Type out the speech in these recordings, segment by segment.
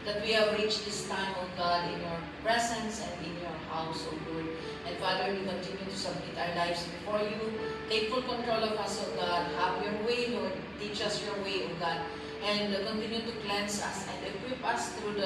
that we have reached this time, O God, in your presence and in your house, O Lord. And Father, we continue to submit our lives before you. Take full control of us, O God. Have your way, Lord. Teach us your way, O God. And continue to cleanse us and equip us through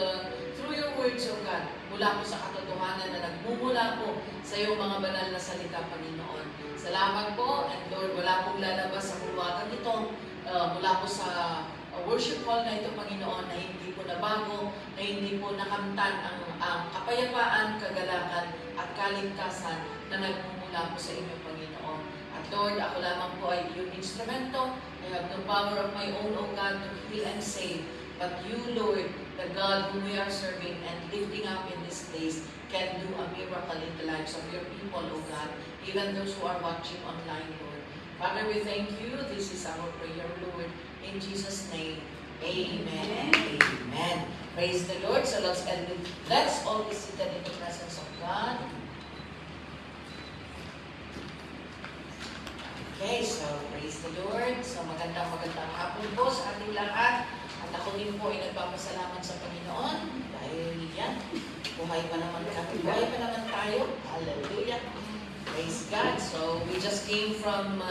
your words, O God. Mula po sa katotohanan na nagmumula po sa iyong mga banal na salita, Panginoon. Salamat po, and Lord, wala pong lalabas sa bulwagan ito mula po sa worship hall na ito, Panginoon, na hindi po nabago, na hindi po nakamtan ang kapayapaan, kagalakan, at kaligtasan na nagmumula po sa inyo, Panginoon. At Lord, ako lamang po ay iyong instrumento. I have no power of my own, O God, to heal and save. But you, Lord, the God whom we are serving and lifting up in this place, can do a miracle in the lives of your people, O God, even those who are watching online, Lord. Father, we thank you. This is our prayer, Lord. In Jesus' name, amen. Amen. Praise the Lord. So let's all be seated in the presence of God. Okay, so praise the Lord. So magandang hapon po sa ating lahat. At ako din po ay nagpapasalamat sa Panginoon dahil yan, buhay pa naman kami. Buhay pa naman tayo. Hallelujah. Praise God. So we just came from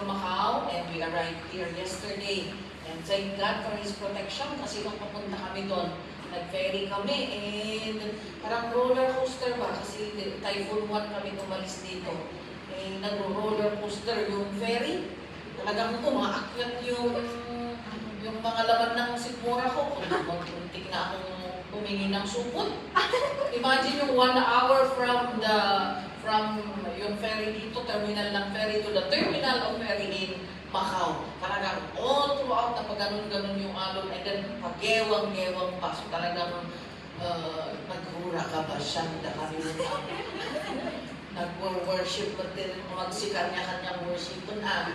Macau and we arrived here yesterday. And thank God for His protection kasi nung papunta kami doon, nag-ferry kami and parang roller coaster ba? Kasi Typhoon 1 kami umalis dito. Eh, nag-roller coaster yung ferry. Talagang ko, maakyat yung mga laman ng sikmura ko. Kuntik na akong humingi ng supot. Imagine yung 1 hour from yung ferry dito, terminal ng ferry to the terminal of ferry in Macau. Talagang all throughout na pag-ganon-ganon yung alon and then pag-gewang-gewang pa. So talagang maghura ka ba siya? Kami nag-worship pa din, magsikanya-kanyang worship na.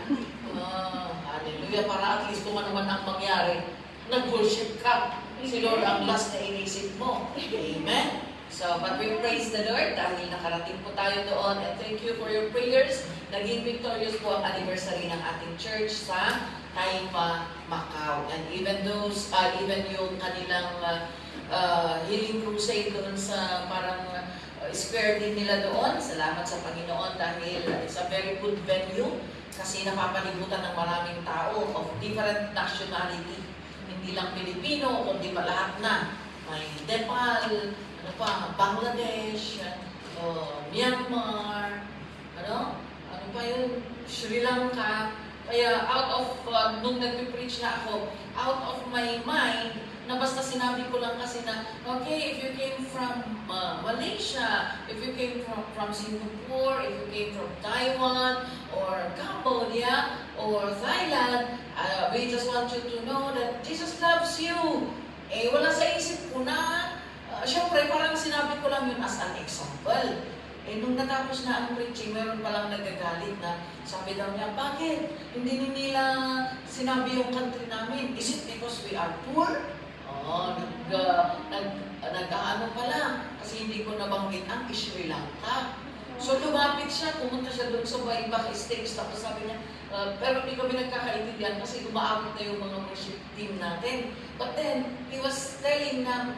Hallelujah, para at least kung ano man ang mangyari, nag-worship ka. Si Lord ang last na inisip mo. Amen? So, but we praise the Lord dahil nakarating po tayo doon and thank you for your prayers. Naging victorious po ang anniversary ng ating church sa Taipa, Macau. And even yung kanilang healing crusade doon sa parang square din nila doon. Salamat sa Panginoon dahil it's a very good venue kasi napapalibutan ng maraming tao of different nationality. Hindi lang Pilipino, kundi pa lahat na. May Nepal, Bangladesh, Myanmar, ano pa yun, Sri Lanka. Kaya out of, nung nag-preach na ako, out of my mind, na basta sinabi ko lang kasi na, okay, if you came from Malaysia, if you came from Singapore, if you came from Taiwan, or Cambodia, or Thailand, we just want you to know that Jesus loves you. Eh, wala sa isip ko na, syempre, parang sinabi ko lang yun as an example. Eh, nung natapos na ang preaching, meron palang nagagalit na sabi daw niya, bakit? Hindi nila sinabi yung country namin. Is it because we are poor? Nag-ano pala, kasi hindi ko nabanggit ang Sri Lanka. So lumapit siya, pumunta siya doon sa Baybak Estates, tapos sabi niya, pero hindi kami nagkakaintindihan kasi umaabot na yung mga worship team natin. But then, he was telling na,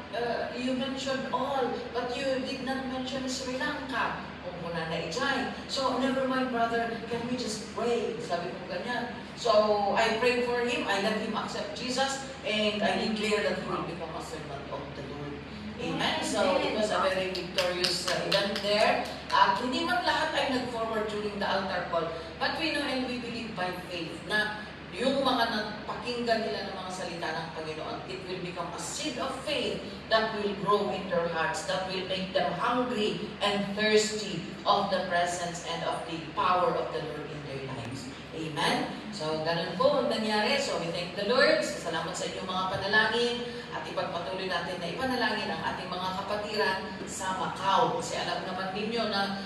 you mentioned all, but you did not mention Sri Lanka. O muna na ijay. So, never mind brother, can we just pray? Sabi ko ganyan. So, I prayed for him, I let him accept Jesus, and I declare that he will become a servant of the Lord. Amen. So, it was a very victorious event there. At hindi man lahat ay nag-forward during the altar call, but we know and we believe by faith na yung mga napakinggan nila ng mga salita ng Panginoon, it will become a seed of faith that will grow in their hearts, that will make them hungry and thirsty of the presence and of the power of the Lord in their lives. Amen? So, ganun po ang nangyari. So, we thank the Lord. Salamat sa inyong mga panalangin at ipagpatuloy natin na ipanalangin ang ating mga kapatiran sa Macau. Kasi alam naman ninyo na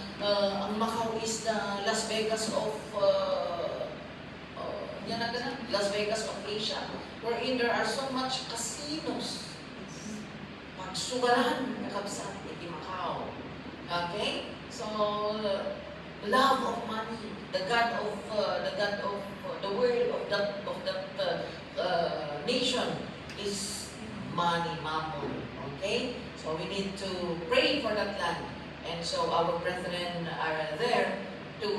ang Macau is the Las Vegas of Las Vegas of Asia, wherein there are so much casinos. Pagsugaran, nakabsat ni Macau. Okay? So, love of money, the God of the world of that nation is money, mammon. Okay? So we need to pray for that land. And so our brethren are there to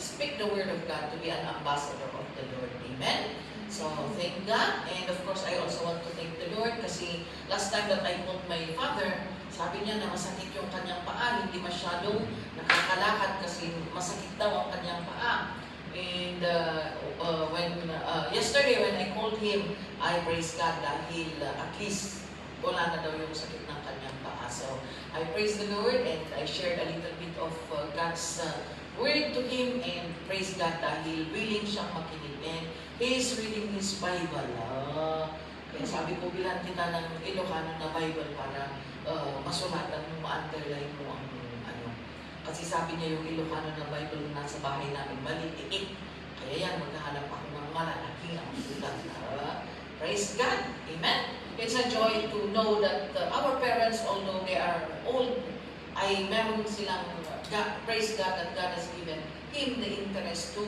speak the word of God, to be an ambassador of the Lord. Amen? So thank God. And of course, I also want to thank the Lord kasi last time that I called my father, sabi niya na masakit yung kanyang paa, hindi masyadong nakakalakad kasi masakit daw ang kanyang paa. And yesterday when I called him, I praise God dahil at least wala na daw yung sakit ng kanyang paa. So I praise the Lord and I shared a little bit of God's word to him and praise God dahil willing siyang makinig. And he is reading his Bible. Kaya sabi ko, bilhan kita ng Ilocano na Bible para masulatan mo, ma-underline mo ang ano. Kasi sabi niya yung Ilocano na Bible na nasa bahay namin, maliit. Kaya yan, maghahanap ako ng malalaki ang sulat. Praise God. Amen. It's a joy to know that our parents, although they are old, ay meron silang praise God that God has given him the interest to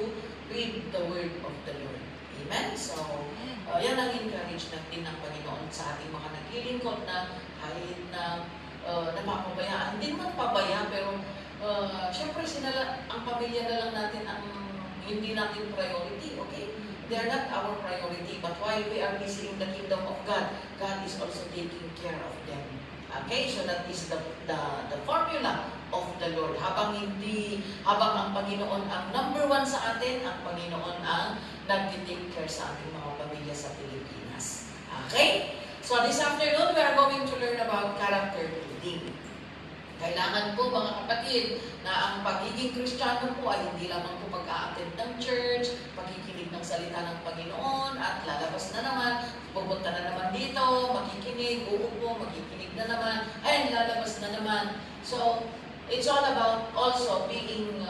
read the word of the Lord. Amen? So, yan ang encourage natin ng Panginoon sa ating mga naglilingkod na kahit na napapabayaan. Hindi naman pabaya, pero syempre ang pamilya na lang natin ang hindi natin priority, okay? They are not our priority, but while we are busy in the kingdom of God, God is also taking care of them. Okay, so that is the formula of the Lord. Habang ang Panginoon ang number one sa atin, ang Panginoon ang nag-take care sa ating mga pamilya sa Pilipinas. Okay? So this afternoon, we are going to learn about character building. Kailangan po mga kapatid na ang pagiging Kristiyano po ay hindi lamang po pag-a-attend ng church, pagkikinig ng salita ng Panginoon, at lalabas na naman, pupunta na naman dito, makikinig, uupo, makikinig na naman, ay lalabas na naman. So, it's all about also being,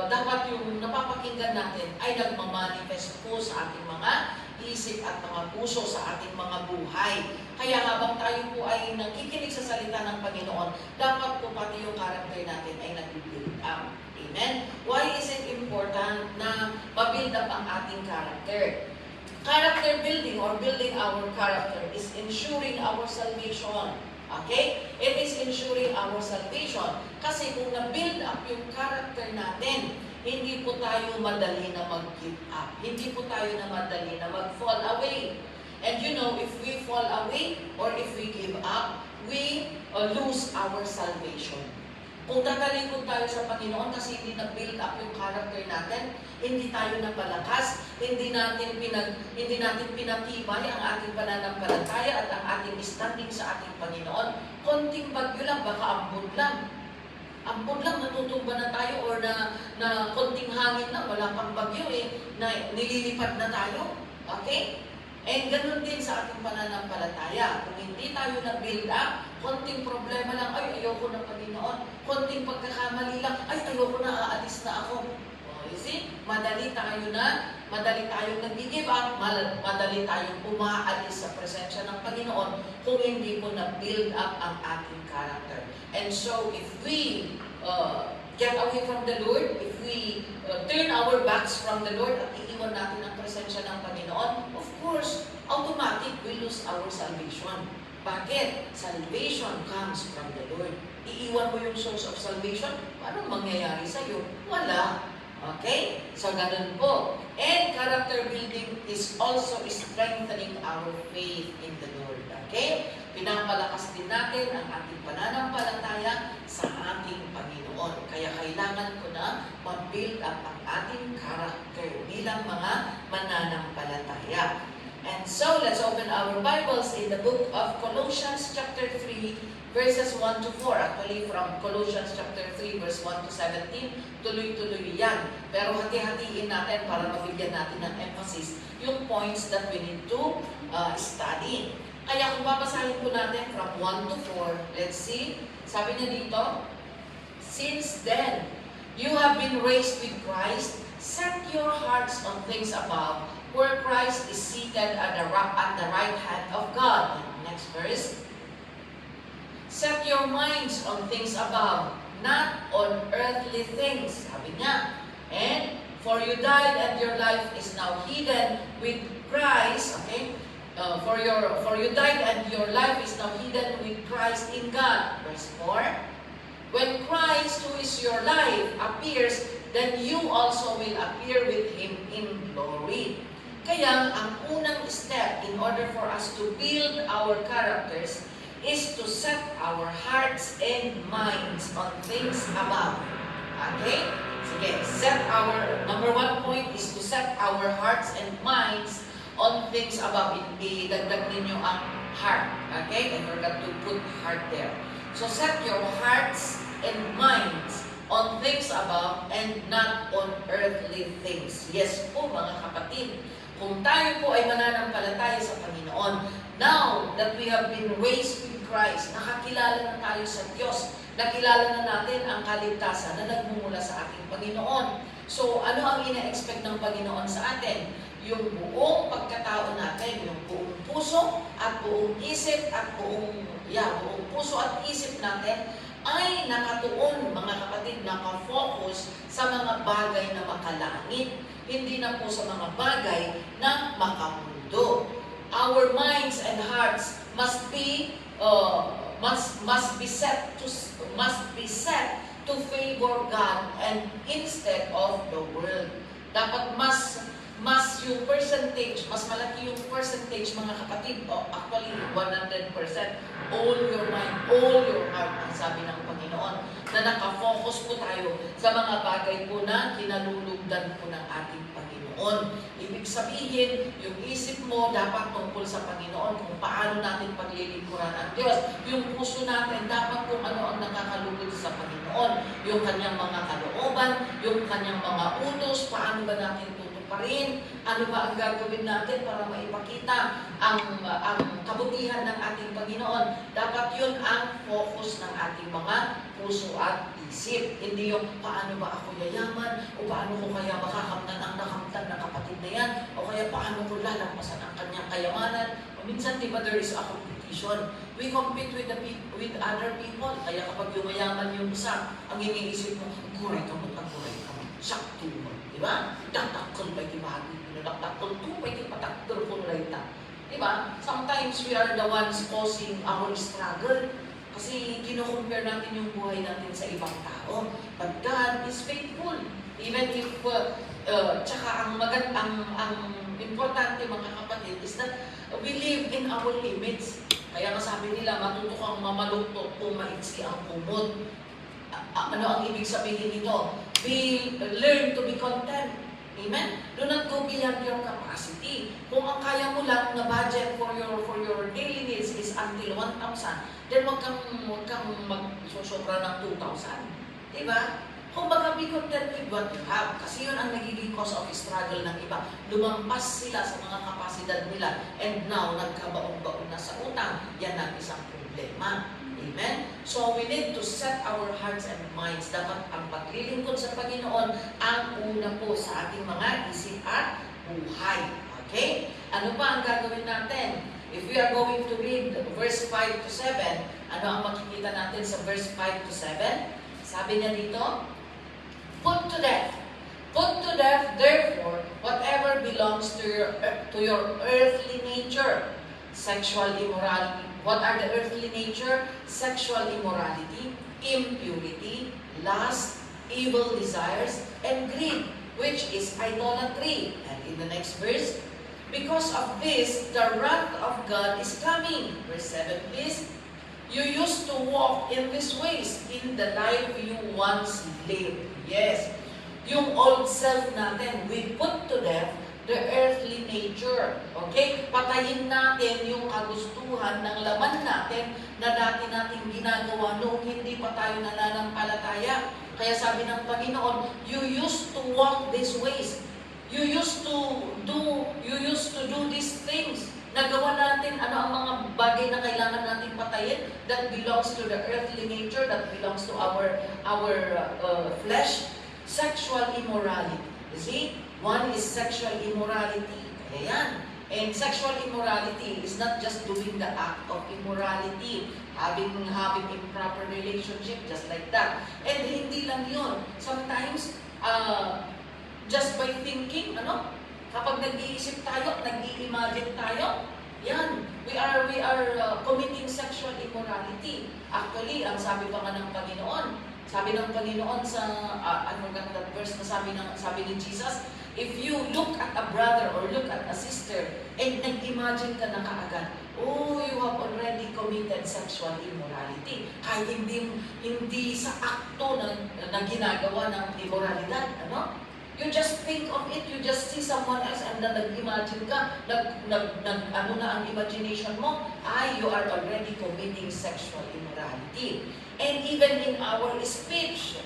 dapat yung napapakinggan natin ay nagmamanifest po sa ating mga isip at mga puso sa ating mga buhay. Kaya habang tayo po ay nakikinig sa salita ng Panginoon, dapat po pati yung character natin ay nag-build up. Amen? Why is it important na ma-build up ang ating character? Character building or building our character is ensuring our salvation. Okay? It is ensuring our salvation. Kasi kung na-build up yung character natin, hindi po tayo madali na mag-give up. Hindi po tayo na madali na mag-fall away. And you know, if we fall away or if we give up, we lose our salvation. Kung tatalikod tayo sa Panginoon kasi hindi na-build up yung character natin, hindi tayo napalakas, hindi natin pinatibay ang ating pananampalataya at ang ating standing sa ating Panginoon, konting bagyo lang, baka ambon lang. Ambon lang, natutumba na tayo or na konting hangin lang, wala pang bagyo na nililipad na tayo. Okay? And ganun din sa ating pananampalataya. Kung hindi tayo na-build up, konting problema lang, ay ayoko na Panginoon. Konting pagkakamali lang, ay ayoko na, aalis na ako. You see? Madali tayong nag-give up, madali tayong umaalis sa presensya ng Panginoon kung hindi po na-build up ang ating character. And so, if we get away from the Lord, if we turn our backs from the Lord at iiwan natin ang presensya ng Panginoon, of course, automatic we lose our salvation. Bakit? Salvation comes from the Lord. Iiwan mo yung source of salvation, anong mangyayari sa'yo? Wala. Okay? So, ganun po. And character building is also strengthening our faith in the Lord. Okay? Pinapalakas din natin ang ating pananampalataya sa ating Panginoon. Kaya kailangan ko na mag-build up ang ating character bilang mga mananampalataya. And so, let's open our Bibles in the book of Colossians chapter 3, verses 1 to 4. Actually, from Colossians chapter 3, verse 1 to 17, tuloy-tuloy yan. Pero hati-hatiin natin para mabigyan natin ng emphasis yung points that we need to study. Kaya kung babasahin po natin from 1 to 4, let's see. Sabi niya dito, since then, you have been raised with Christ, set your hearts on things above, where Christ is seated at the right hand of God. Next verse. Set your minds on things above, not on earthly things. Sabi niya. And for you died and your life is now hidden with Christ, okay? For you died and your life is now hidden with Christ in God. Verse 4. When Christ, who is your life, appears, then you also will appear with Him in glory. Kaya ang unang step in order for us to build our characters is to set our hearts and minds on things above. Okay? Sige, number 1 point is to set our hearts and minds on things above. Idagdag ninyo ang heart. Okay? I forgot to put heart there. So set your hearts and minds on things above and not on earthly things. Yes po mga kapatid, kung tayo po ay mananampalataya sa Panginoon, now that we have been raised with Christ, nakakilala na tayo sa Diyos, nakilala na natin ang kaligtasan na nagmumula sa ating Panginoon. So ano ang ina-expect ng Panginoon sa atin? Yung buong pagkatao natin, yung buong puso at buong isip at buong puso at isip natin ay nakatuon, mga kapatid, nakafocus sa mga bagay na makalangit, hindi na po sa mga bagay na makamundo. Our minds and hearts must be set to favor God and instead of the world. Dapat mas yung percentage, mas malaki yung percentage, mga kapatid, actually 100%, all your mind, all your heart, ang sabi ng Panginoon, na nakafocus po tayo sa mga bagay po na kinalulugdan po ng ating Panginoon. Ibig sabihin, yung isip mo dapat tungkol sa Panginoon, kung paano natin paglilingkuran ang Diyos. Yung puso natin dapat kung ano ang nakakalugod sa Panginoon. Yung kanyang mga kalooban, yung kanyang mga utos, paano ba natin pa rin, ano ba ang gagawin natin para maipakita ang kabutihan ng ating Panginoon. Dapat yun ang focus ng ating mga puso at isip. Hindi yung paano ba ako yayaman, o paano ko kaya makakamtan ang nakamtan ng kapatid na yan, o kaya paano ko lalampasan ang kanyang kayamanan. O minsan, diba, there is a competition. We compete with other people. Kaya kapag yumayaman yung isa, ang iniisip mo, kuray ka mo, sakto mo. Diba? Dakdakol ba ibagi? Dakdakol to ba ipatakdol ko na ito? Diba? Sometimes we are the ones causing our struggle kasi kino-compare natin yung buhay natin sa ibang tao. But God is faithful. Even if, tsaka ang importante, mga kapatid, is that we live in our limits. Kaya nga sabi nila, matuto kang mamaluktot kung maiksi ang kumot. Ano ang ibig sabihin nito? Learn to be content. Amen? Do not go beyond your capacity. Kung ang kaya mo lang na budget for your daily needs is until 1,000, then wag kang magsusobra ng 2,000. Diba? Kung baga be content with what you have. Kasi yun ang nagiging cause of struggle ng iba. Lumampas sila sa mga kapasidad nila and now nagkabaon-baon na sa utang. Yan ang isang problema. Amen? So, we need to set our hearts and minds. Dapat ang paglilingkod sa Panginoon ang una po sa ating mga isip at buhay. Okay? Ano pa ang gagawin natin? If we are going to read verse 5 to 7, ano ang makikita natin sa verse 5 to 7? Sabi niya dito, Put to death, therefore, whatever belongs to your earthly nature, sexual immorality. What are the earthly nature? Sexual immorality, impurity, lust, evil desires, and greed, which is idolatry. And in the next verse, because of this, the wrath of God is coming. Verse 7, please. You used to walk in these ways in the life you once lived. Yes. Yung old self natin, we put to death the earthly nature. Okay? Patayin natin yung kagustuhan ng laman natin na dati natin ginagawa noong hindi pa tayo nananampalataya. Kaya sabi ng Panginoon, you used to walk these ways. You used to do these things. Nagawa natin ano ang mga bagay na kailangan natin patayin that belongs to the earthly nature, that belongs to our flesh. Sexual immorality. You see? One is sexual immorality. Ayan. And sexual immorality is not just doing the act of immorality, having improper relationship, just like that. And hindi lang yun. Sometimes, just by thinking, kapag nag-iisip tayo, nag-i-imagine tayo, Yan, we are committing sexual immorality. Actually, ang sabi pa nga ng Panginoon, sabi ng Panginoon sa, I forgot that verse na sabi ni Jesus, if you look at a brother or look at a sister and nag-imagine ka na kaagad, oh, you have already committed sexual immorality. Kahit hindi sa akto na ginagawa ng immoralidad, ano? You just think of it, you just see someone else and then nag-imagine ka, ano na ang imagination mo, you are already committing sexual immorality. And even in our speech,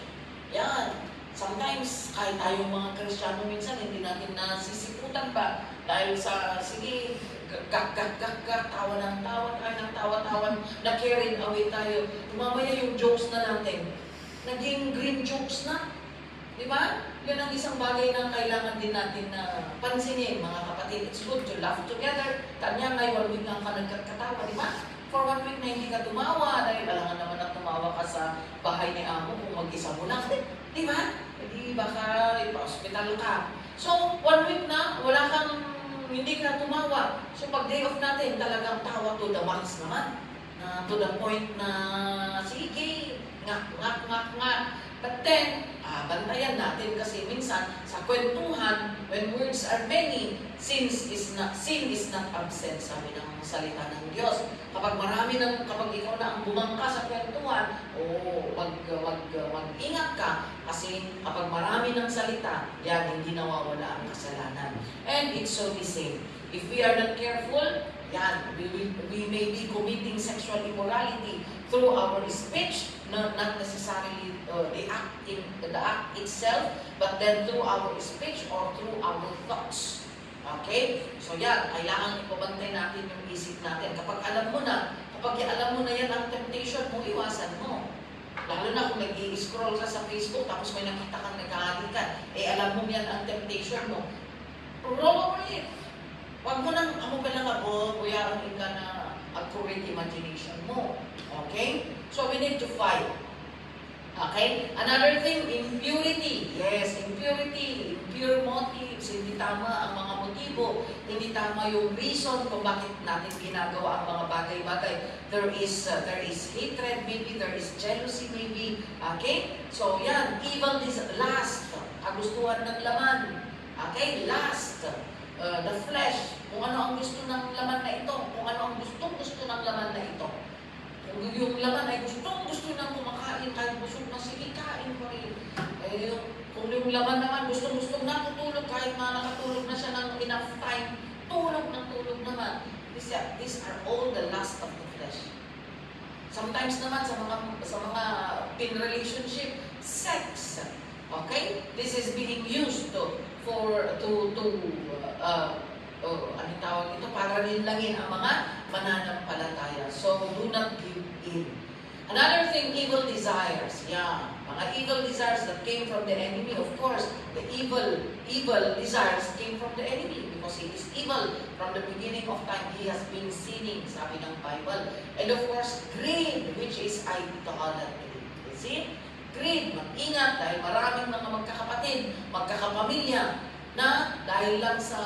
yan, sometimes kahit tayong mga Kristiyano minsan, hindi natin nasisiputan pa dahil sa, sige, tawa ng tawa, na-carried away tayo. Mamaya yung jokes na natin, naging green jokes na. Di ba? Yun ang isang bagay na kailangan din natin na pansinin, mga kapatid. It's good to laugh together. Tanya, may 1 week lang ka nagkatawa, di ba? For 1 week na hindi ka tumawa, dahil alangan naman na tumawa ka sa bahay ni amo kung mag-isa mo lang. Di ba? Hindi baka ipa-hospital ka. So, 1 week na, wala kang, hindi ka tumawa. So, pag day off natin, talagang tawa to the max naman. To the point na, sige, ngak. But then, bantayan natin kasi minsan sa kwentuhan, when words are many, sin is not absent, sabi ng salita ng Diyos. Kapag ikaw na ang bumangka sa kwentuhan, mag-ingat ka kasi kapag marami ng salita, yan, hindi nawawala ang kasalanan. And it's so the same. If we are not careful, yan, we may be committing sexual immorality through our speech, not necessarily the act itself, but then through our speech or through our thoughts. Okay? So yan, kailangan ipabantay natin yung isip natin. Kapag alam mo na yan ang temptation mo, iwasan mo. Lalo na kung nag-i-scroll ka sa Facebook, tapos may nakita kang nag-ahalikan, alam mo yan ang temptation mo. Roll over it. Huwag mo nang kuyaan ka na accurate imagination mo. Okay? So we need to fight. Okay? Another thing, impurity. Yes, impurity, impure motives, hindi tama ang mga motibo, hindi tama yung reason kung bakit natin ginagawa ang mga bagay-bagay. There is hatred, maybe there is jealousy, maybe. Okay? So yan, evil is lust, kagustuhan ng laman. Okay? Lust, the flesh, kung ano ang gusto ng laman na ito, kung ano ang gustong-gusto ng laman na ito. Kung yung laman ay gustong-gusto nang kumakain, kahit busog na, sige, kain ko rin. Kung yung laman naman gustong-gusto na tutulog, kahit nakatulog na siya ng enough time, tulog naman. These are all the lust of the flesh. Sometimes naman sa mga in relationship, sex. Okay? This is being used anong tawag ito? Para rinlangin ang mga mananampalataya. So, do not give in. Another thing, evil desires. Yeah, mga evil desires that came from the enemy. Of course, the evil desires came from the enemy because he is evil. From the beginning of time, he has been sinning, sabi ng Bible. And of course, greed, which is idolatry. You see? Greed, mag-ingat dahil maraming mga magkakapatid, magkakapamilya na dahil lang sa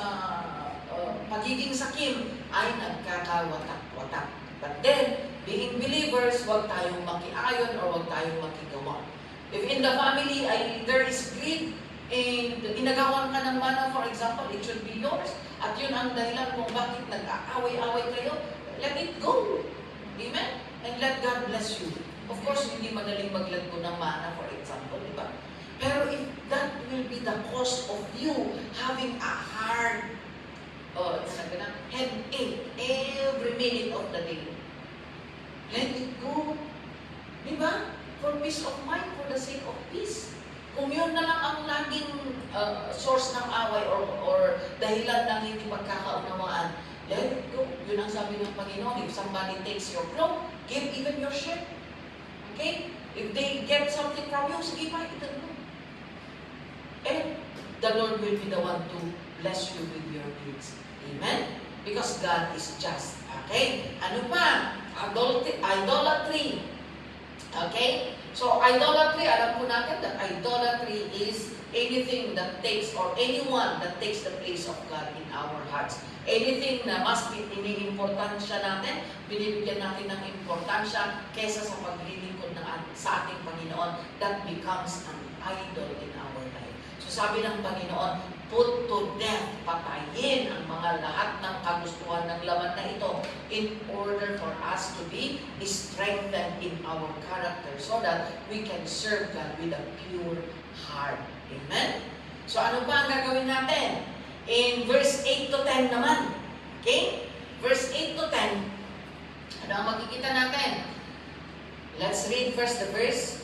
pagiging sakim ay nagkakawatak-watak. But then, being believers, huwag tayong makiayon or huwag tayong makigawa. If in the family there is greed, and inagawan ka ng mana, for example, it should be yours. At yun ang dahilan kung bakit nag-aaway-away kayo, let it go. Amen? And let God bless you. Of course, hindi madaling maglago ng mana, for example, di ba? Pero if that will be the cause of you having a hard headache every minute of the day, let it go. Di ba? For peace of mind, for the sake of peace. Kung yun na lang ang laging source ng away or dahilan ng hindi pagkakaunawaan, let it go. Yun ang sabi ng Panginoon. If somebody takes your cloak, give even your shirt. Okay? If they get something from you, sige pa, ito mo. And the Lord will be the one to bless you with your deeds. Amen? Because God is just. Okay? Ano pa? Idolatry. Okay? So, idolatry, alam po natin that idolatry is anything that takes or anyone that takes the place of God in our hearts. Anything na mas iniimportansya natin, binibigyan natin ng importansya kesa sa paglilingkod sa ating Panginoon, that becomes an idol in our life. So sabi ng Panginoon, put to death, patayin ang mga lahat ng kagustuhan ng laman na ito in order for us to be strengthened in our character so that we can serve God with a pure heart. Amen? So ano pa ang gagawin natin? In verse 8 to 10 naman. Okay? Verse 8 to 10, ano ang makikita natin? Let's read first the verse.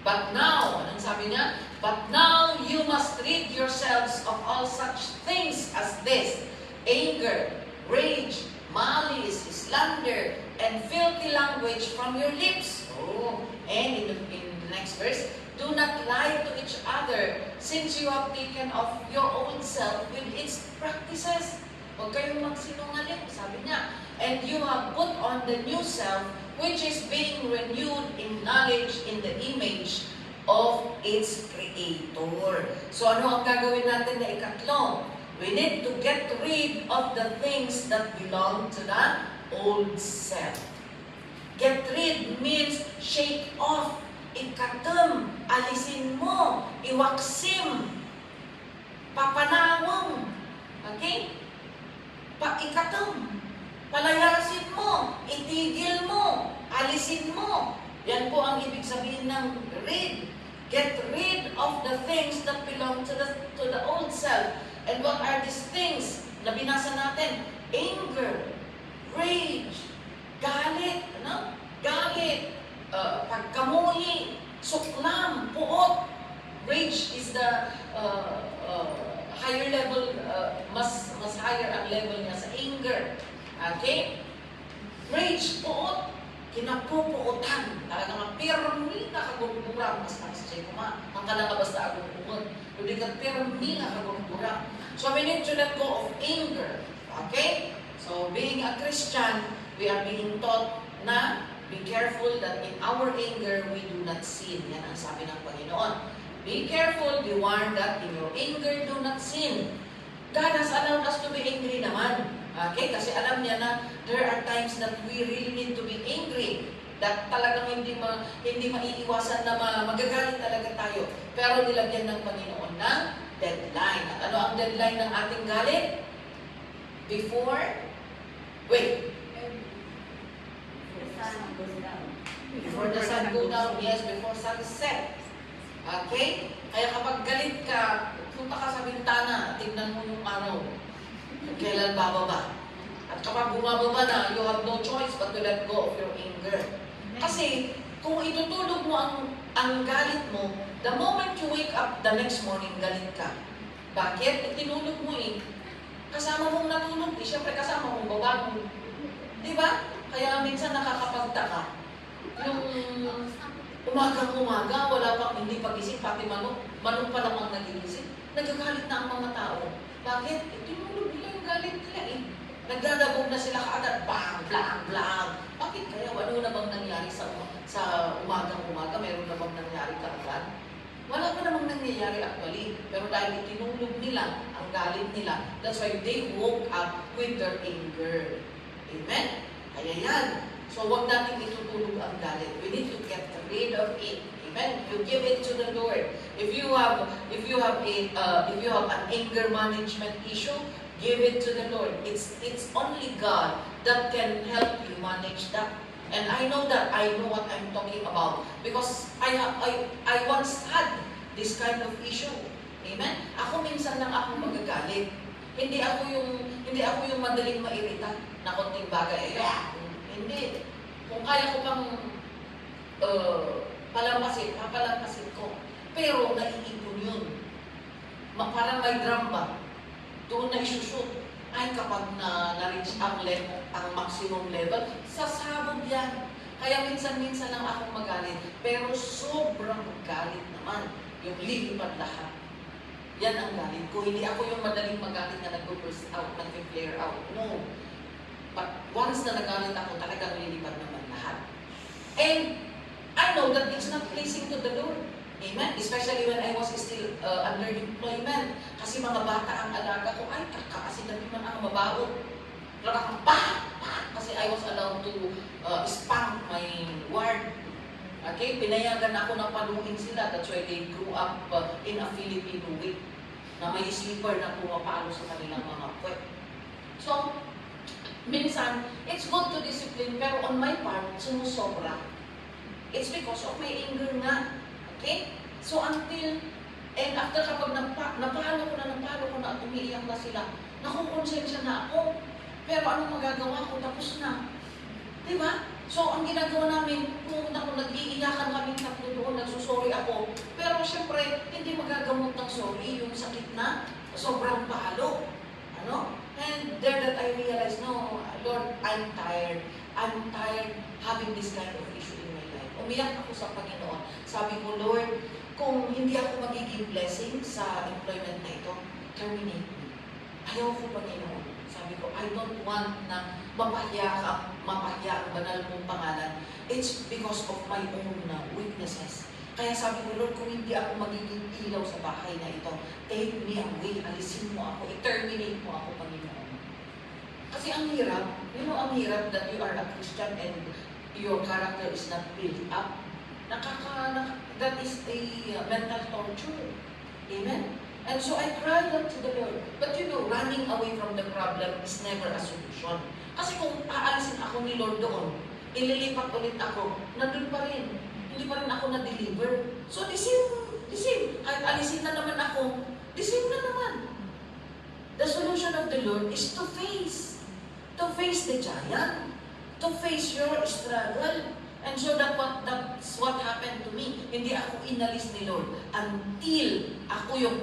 But now, anong sabi niya? But now you must rid yourselves of all such things as this: anger, rage, malice, slander, and filthy language from your lips. Oh, and in the next verse, do not lie to each other, since you have taken off your old self with its practices. Huwag kayong magsinungaling, sabi niya. And you have put on the new self, which is being renewed in knowledge in the image of its Creator. So ano ang gagawin natin na ikatlo? We need to get rid of the things that belong to the old self. Get rid means shake off, ikatum, alisin mo, iwaksim, papanawong, okay? Ikatum, palayasin mo, itigil mo, alisin mo. Yan po ang ibig sabihin ng rid. Get rid of the things that belong to the old self. And what are these things na binasa natin? Anger, rage, galit, ano? Galit, pagkamuhi, suklam, puot. Rage is the higher level, mas higher ang level niya sa anger. Okay? Rage, puot, kinapupuotan, talagang pirmi na kagurgurang, mas siya kuma, ang kalanga basta agurgurang, hindi ka pirmi na kagurgurang. So we need to let go of anger. Okay? So being a Christian, we are being taught na be careful that in our anger, we do not sin. Yan ang sabi ng Panginoon. Be careful, be warned that in your anger, do not sin. God has allowed us to be angry naman. Okay? Kasi alam niya na there are times that we really need to be angry. That talagang hindi maiiwasan na magagalit talaga tayo. Pero nilagyan ng Panginoon ng deadline. At ano ang deadline ng ating galit? Before the sun go down. Yes, before sunset. Okay? Kaya kapag galit ka, punta ka sa bintana, tignan mo yung araw. Kailan bababa. At kapag bumababa na, you have no choice but to let go of your anger. Kasi, kung itutulog mo ang galit mo, the moment you wake up the next morning, galit ka. Bakit? Tinulog mo eh. Kasama mong natulog, siyempre kasama mong babago. Di ba? Kaya minsan nakakapagtaka. Yung umagang-umaga, wala pang hindi pagising, pati manok pa lang ang nagigising. Nagagalit na ang mga tao. Bakit? Tinulog nila yung galit nila eh. Nagdadabog na sila kaagad, bang, blang, blang. Bakit kaya? Ano na bang nangyari sa umagang-umaga? Meron na bang nangyari kaagad? Wala pa namang nangyayari actually. Pero dahil tinulog nila ang galit nila, that's why they woke up with their anger. Amen? Kaya yan. So huwag natin itutulog ang galit. We need to get rid of it. Amen? You give it to the Lord. If you have an anger management issue, give it to the Lord. It's only God that can help you manage that. And I know that I know what I'm talking about because I once had this kind of issue. Amen? Ako minsan lang ako magagalit. Hindi ako yung madaling mairita na konting bagay. Hindi. Kung kaya ko pang papalampasin ko. Pero naiipon yun. Parang may drum ba? Doon na isushoot. Ay kapag na-reach ang maximum level, sasabog yan. Kaya minsan-minsan lang akong magalit. Pero sobrang galit naman. Yung lilipad lahat. Yan ang galit ko. Hindi ako yung madaling magalit na nag-burst out, nag-flare out. No. But once na nagalit ako, talagang lilipad naman lahat. And I know that it's not pleasing to the Lord. Amen? Especially when I was still under employment. Kasi mga bata ang alaga ko, ay, kasi dati man ang mabaho. Talagang kasi I was allowed to spank my ward. Okay? Pinayagan ako na paluin sila. That's why they grew up in a Filipino way. Na may sleeper na pumapalo sa kanilang mga puwet. So, minsan, it's good to discipline, pero on my part, sumusobra. It's because of my anger nga. Okay? So until, and after kapag napalo ko na at umiiyak na sila, nakukonsensya na ako. Pero anong magagawa ko? Tapos na. Diba? So ang ginagawa namin, pumunta ko, nag-iiyakan kami tatlo doon, nagsusorry ako. Pero syempre, hindi magagamot ng sorry yung sakit na sobrang palo. Ano? And there that I realized, no, Lord, I'm tired. I'm tired having this kind of issue in my life. Umiyak ako sa Panginoon. Sabi ko, Lord, kung hindi ako magiging blessing sa employment na ito, terminate me. Ayaw ko, Panginoon. Sabi ko, I don't want na mapahiya ang banal mong pangalan. It's because of my own weaknesses. Kaya sabi ko, Lord, kung hindi ako magiging ilaw sa bahay na ito, take me away, alisin mo ako, i-terminate mo ako, Panginoon. Kasi ang hirap, ang hirap that you are a Christian and your character is not built up. That is a mental torture. Amen? And so I cried out to the Lord. But running away from the problem is never a solution. Kasi kung aalisin ako ni Lord doon, ililipat ulit ako, nandun pa rin. Hindi pa rin ako na-deliver. So, the same. Kahit alisin na naman ako, the same na naman. The solution of the Lord is to face the giant, to face your struggle. And so that's what happened to me. Hindi ako inalis ni Lord until ako yung,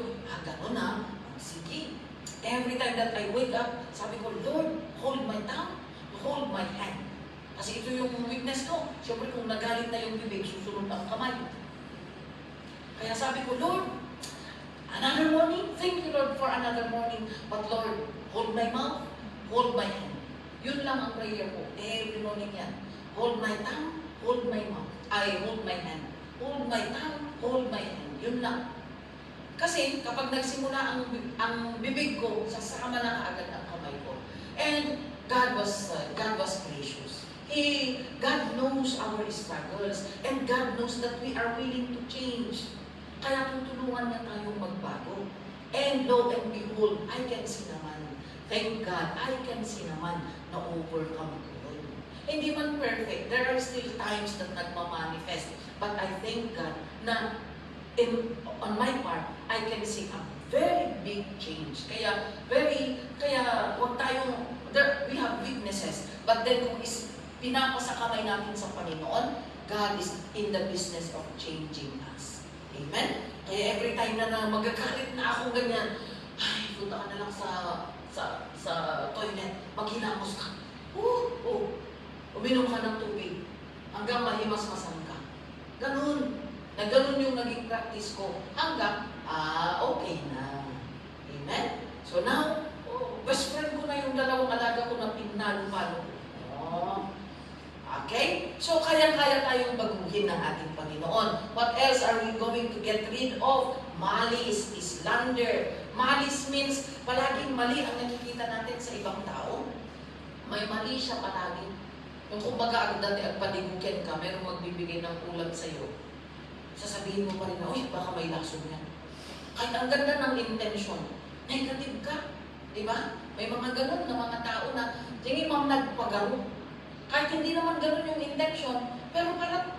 gano'n na, sige. Every time that I wake up, sabi ko, Lord, hold my tongue, hold my hand. Kasi ito yung weakness ko. Siyempre kung nagalit na yung bibig, susunod ang kamay. Kaya sabi ko, Lord, another morning, thank you Lord for another morning. But Lord, hold my mouth, hold my hand. Yun lang ang prayer ko. Every morning yan. Hold my tongue, hold my mouth. Hold my hand. Hold my tongue, hold my hand. Yun lang. Kasi kapag nagsimula ang bibig ko, sasama na kaagad ang kamay ko. And God was gracious. God knows our struggles, and God knows that we are willing to change. Kaya tutulungan niya tayong magbago. And lo and behold, I can see naman. Thank God, I can see naman na overcome ko yun. Hindi man perfect. There are still times that nagmamanifest. But I thank God na on my part, I can see a very big change. Kaya huwag tayong, we have weaknesses. But then kung pinapasa kamay natin sa Panginoon, God is in the business of changing us. Amen? Kaya every time na magagalit na ako ganyan, ay, punta ka na lang sa toilet, maghilamos ka. Uminom ka ng tubig, hanggang mahimas-masan ka. Ganun. Ganun yung naging practice ko, hanggang, okay na. Amen? So now, best friend ko na yung dalawang alaga ko na pinalo-palo. Okay? So, kaya-kaya tayong baguhin ng ating Panginoon. What else are we going to get rid of? Malice, slander. Malice means palaging mali ang nakikita natin sa ibang tao. May mali siya palagi. Yung kumbaga, dati agpaligukin ka, merong magbibigay ng ulam sa'yo. Sasabihin mo pa rin na, uy, baka may lason yan. Kahit ang ganda ng intention, negative ka. Diba? May mga ganun na mga tao na, tingin mo nagpagaro. Kahit hindi naman ganun yung intention, pero parang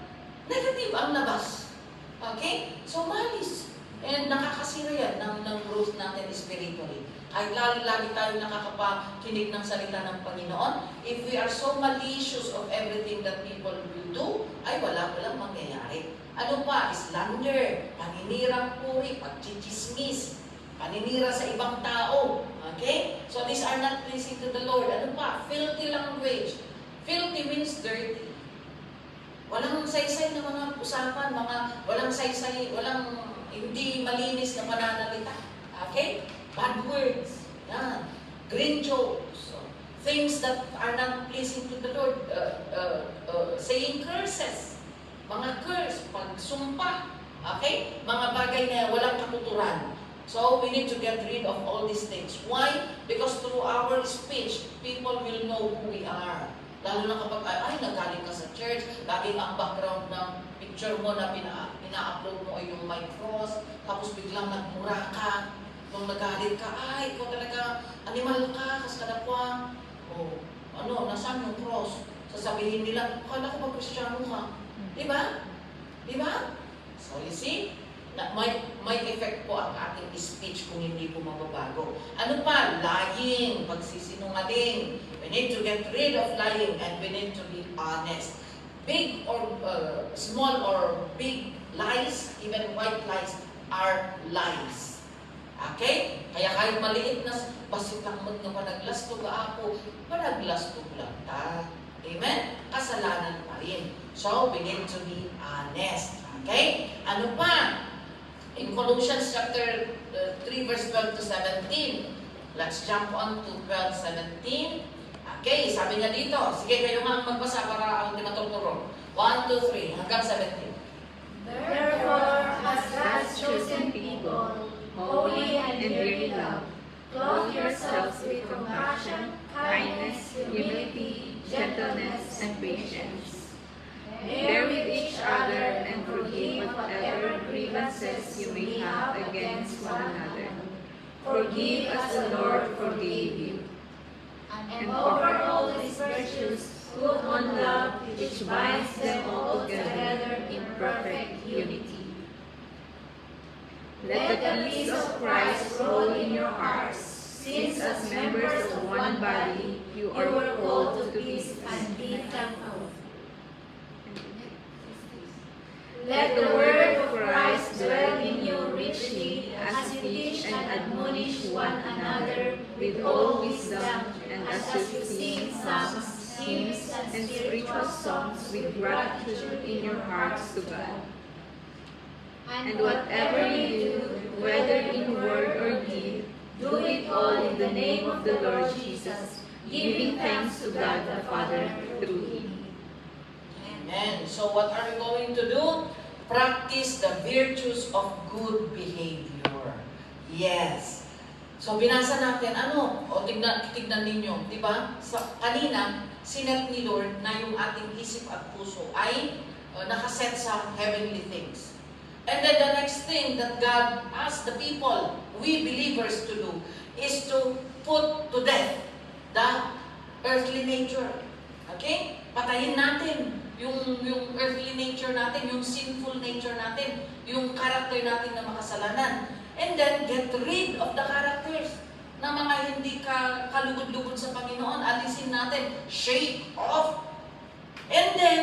negative ang labas. Okay? So, malice. And nakakasira yan ng growth natin spiritually. Kahit lagi tayo nakakapakinig ng salita ng Panginoon, if we are so malicious of everything that people will do, ay walang mangyayari. Ano pa? Slander, paninirang puri, pagchichismis, paninira sa ibang tao. Okay? So, these are not pleasing to the Lord. Ano pa? Filthy language. Filthy means dirty. Walang saysay na mga usapan, walang saysay, walang hindi malinis na pananalita. Okay? Bad words. Yan. Green jokes. Things that are not pleasing to the Lord. Saying curses. Mga curse, pagsumpa. Okay? Mga bagay na walang katuturan. So, we need to get rid of all these things. Why? Because through our speech, people will know who we are. Lalo na kapag, ay, nagaling ka sa church, laging ang background ng picture mo na pina-upload mo ay yung may cross, tapos biglang nagmura ka, nung nagalit ka, ay, ikaw talaga, animal ka, kaskadapwa. O, nasaan yung cross? Sasabihin nila, akala ko ba Kristiyano ka? Diba? Diba? So, you see? May effect po ang ating speech kung hindi po mababago. Ano pa? Lying, pagsisinungaling. We need to get rid of lying and we need to be honest. Big or small or big lies, even white lies, are lies. Okay? Kaya kahit maliit na basit lang mo nga panaglasto ka ako, panaglasto lang ta. Amen? Kasalanan pa rin. So, we need to be honest. Okay? Ano pa? In Colossians chapter 3 verse 12 to 17. Let's jump on to 12:17. Okay, sabi niya dito. Sige, kayo nga ang magbasa para ang tinatuturo. 1, 2, 3, hanggang 17. Therefore, as God's chosen people, holy and dearly loved, clothe yourselves with compassion, kindness, humility, gentleness, and patience. Bear with each other and forgive whatever grievances you may have against one another. Forgive as the Lord forgave you. And over all these virtues, put on love, which binds them all together in perfect unity. Let the peace of Christ rule in your hearts, since as members of one body, you are called to peace and be thankful. Let the word of Christ dwell in you richly, as you teach and admonish one another with all wisdom, and as you sing psalms, hymns, and spiritual songs with gratitude in your hearts to God. And whatever you do, whether in word or deed, do it all in the name of the Lord Jesus, giving thanks to God the Father through Him. Amen. So what are we going to do? Practice the virtues of good behavior. Yes. So binasa natin, tignan ninyo, di ba? Kanina, sinet ni Lord na yung ating isip at puso ay nakaset sa heavenly things. And then the next thing that God asked the people, we believers to do, is to put to death the earthly nature. Okay? Patayin natin yung earthly nature natin, yung sinful nature natin, yung character natin na makasalanan. And then, get rid of the characters na mga hindi kalugod-lugod sa Panginoon. Alisin natin. Shake off. And then,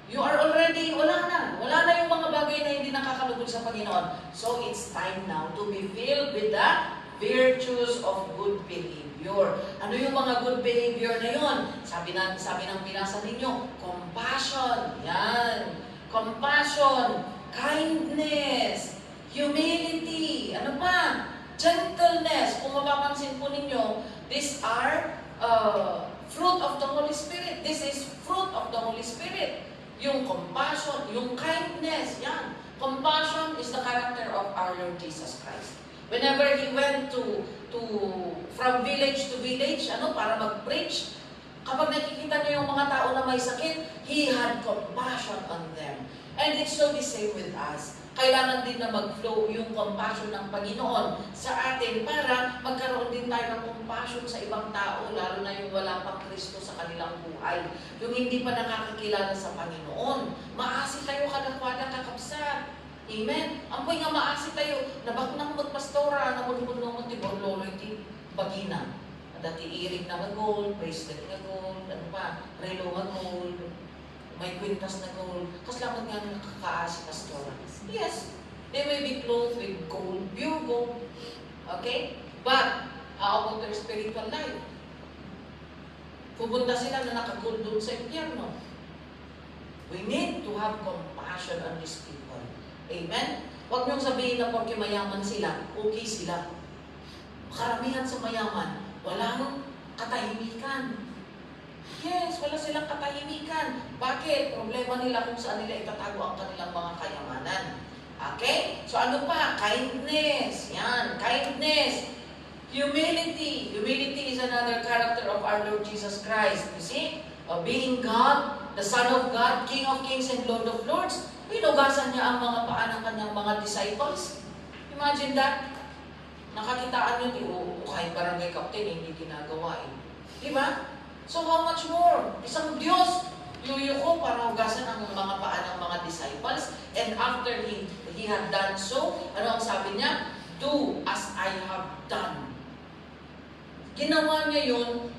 you are already, wala na yung mga bagay na hindi nakakalugod sa Panginoon. So, it's time now to be filled with the virtues of good behavior. Ano yung mga good behavior na yun? Sabi ng binasa ninyo, compassion. Yan. Compassion, kindness, humility, ano pa? Gentleness. Kung mapapansin po ninyo, these are fruit of the Holy Spirit. This is fruit of the Holy Spirit. Yung compassion, yung kindness, yan. Compassion is the character of our Lord Jesus Christ. Whenever He went from village to village, para mag-preach, kapag nakikita niya yung mga tao na may sakit, He had compassion on them. And it's so the same with us. Kailangan din na mag-flow yung compassion ng Panginoon sa atin para magkaroon din tayo ng compassion sa ibang tao, lalo na yung wala pang Kristo sa kanilang buhay. Yung hindi pa nakakakilala sa Panginoon. Maasi tayo kadakwadan kakabsat. Amen? Ampoy nga maasi tayo. Nabaknang magpastora, namulmulungan ti Borlolo, iti bagina. Dati irig na gold, bracelet na gold, ano pa, relo na gold, may kwintas na gold. Kaslamat nga nakakaasi pastora. Yes, they may be clothed with gold, pure gold. Okay? But, about their spiritual life, pupunta sila na nakagold doon sa impyerno. We need to have compassion on these people. Amen? Huwag niyong sabihin na porque mayaman sila, okay sila. Karamihan sa mayaman, walang katahimikan. Yes, wala silang katahimikan. Bakit? Problema nila kung saan nila itatago ang kanilang mga kayamanan. Okay? So ano pa? Kindness. Yan, kindness. Humility. Humility is another character of our Lord Jesus Christ. You see? Being God, the Son of God, King of Kings and Lord of Lords, pinugasan niya ang mga paa ng kanyang mga disciples. Imagine that. Nakakitaan nyo, kahit barangay captain, hindi ginagawa eh. Diba? So how much more? Isang Diyos, yuyuko para hugasan ang mga paa ng mga disciples. And after he had done so, ano ang sabi niya? Do as I have done. Ginawa niya yun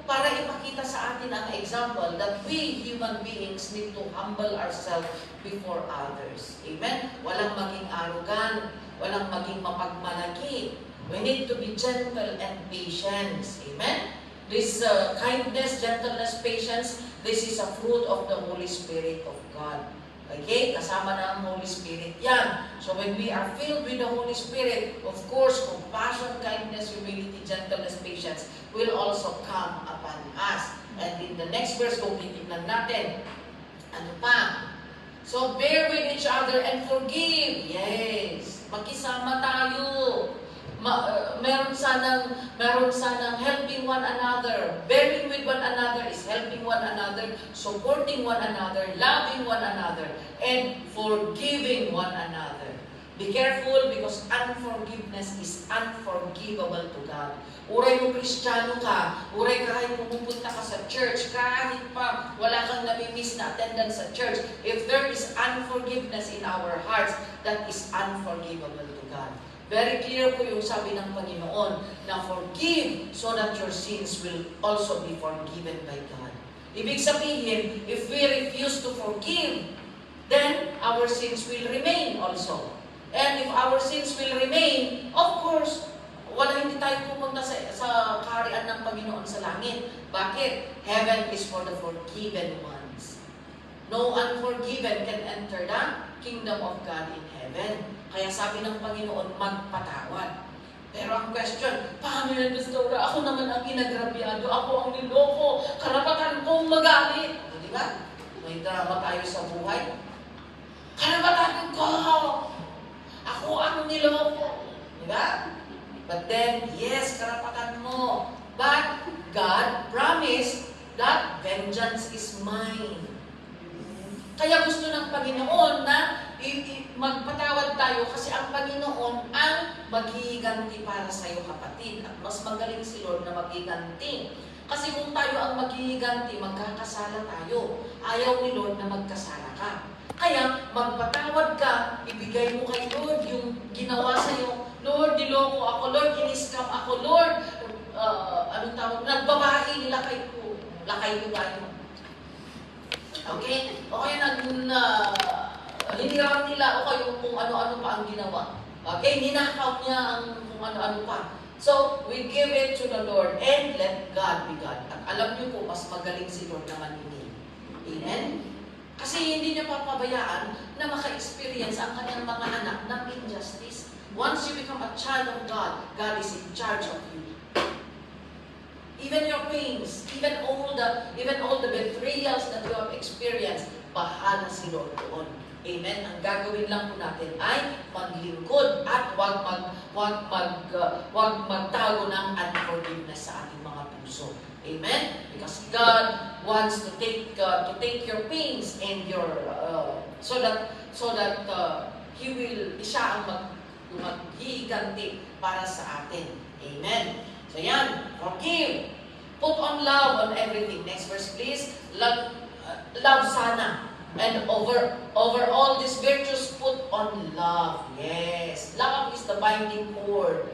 para ipakita sa atin ang example that we human beings need to humble ourselves before others. Amen? Walang maging arrogant, walang maging mapagmalaki. We need to be gentle and patient. Amen? This kindness, gentleness, patience, this is a fruit of the Holy Spirit of God. Okay? Kasama na ang Holy Spirit yan. So when we are filled with the Holy Spirit, of course, compassion, kindness, humility, gentleness, patience will also come upon us. And in the next verse, kung titignan natin, ano pa? So bear with each other and forgive. Yes. Magkisama tayo. Meron sanang helping one another. Bearing with one another is helping one another, supporting one another, loving one another, and forgiving one another. Be careful because unforgiveness is unforgivable to God. Uray mo Kristiyano ka, uray kahit pumupunta ka sa church, kahit pa wala kang namimiss na attendance sa church, if there is unforgiveness in our hearts, that is unforgivable to God. Very clear po yung sabi ng Panginoon na forgive so that your sins will also be forgiven by God. Ibig sabihin, if we refuse to forgive, then our sins will remain also. And if our sins will remain, of course, hindi tayo pupunta sa kaharian ng Panginoon sa langit. Bakit? Heaven is for the forgiven ones. No unforgiven can enter the kingdom of God in heaven. Kaya sabi ng Panginoon, magpatawad. Pero ang question, paano yan, Pastora? Ako naman ang inagrabyado, ako ang niloko, karapatan kong magalit. O, di ba? May drama tayo sa buhay. Karapatan ko! Ako ang niloko. Di ba? But then, yes, karapatan mo. But God promised that vengeance is mine. Kaya gusto ng Panginoon na magpatawad tayo kasi ang Panginoon ang maghihiganti para sa iyo, kapatid. At mas magaling si Lord na maghiganti. Kasi kung tayo ang maghihiganti, magkakasala tayo. Ayaw ni Lord na magkasala ka. Kaya magpatawad ka, ibigay mo kay Lord yung ginawa sa iyo. Lord, niloko ako. Lord, in-scam ako. Lord, anong tawag? Nagbabae, lakay ko. Lakay ko tayo. Okay? O kaya hiniram nila o kayo kung ano-ano pa ang ginawa. Okay? Ninakaw niya ang kung ano-ano pa. So, we give it to the Lord and let God be God. At alam niyo po, mas magaling si Lord na maningil. Amen? Kasi hindi niya papabayaan na maka-experience ang kanyang mga anak ng injustice. Once you become a child of God, God is in charge of you. Even your pains, even all the betrayals that you have experienced, bahala si Lord doon. Amen? Ang gagawin lang po natin ay maglingkod at wag magtago ng unforgiveness sa ating mga puso. Amen? Because God wants to take your pains and your so that siya ang maghihiganti para sa atin. Amen? So yan, forgive. Put on love on everything. Next verse please. Love sana. And over all these virtues, put on love. Yes. Love is the binding cord.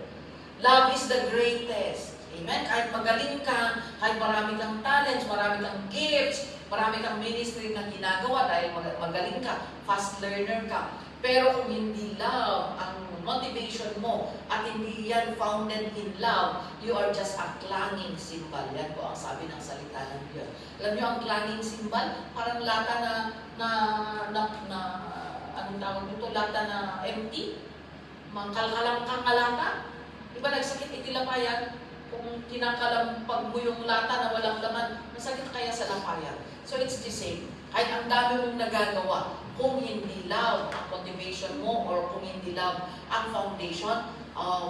Love is the greatest. Amen? Kahit magaling ka, kahit marami kang talents, marami kang gifts, marami kang ministry na ginagawa dahil magaling ka, fast learner ka. Pero kung hindi love ang motivation mo at hindi yan founded in love, you are just a clanging cymbal. Yan po ang sabi ng salita ng Diyos. Alam niyo ang clanging cymbal? Parang lata anong tawag nito? Lata na empty? Mangkalkalang lata? Diba nagsakit itilapayan? Kung kinakalampag mo yung lata na walang laman, nasakit kaya sa lapayan. So it's the same. Kahit ang dami mong nagagawa, kung hindi love ang motivation mo or kung hindi love ang foundation,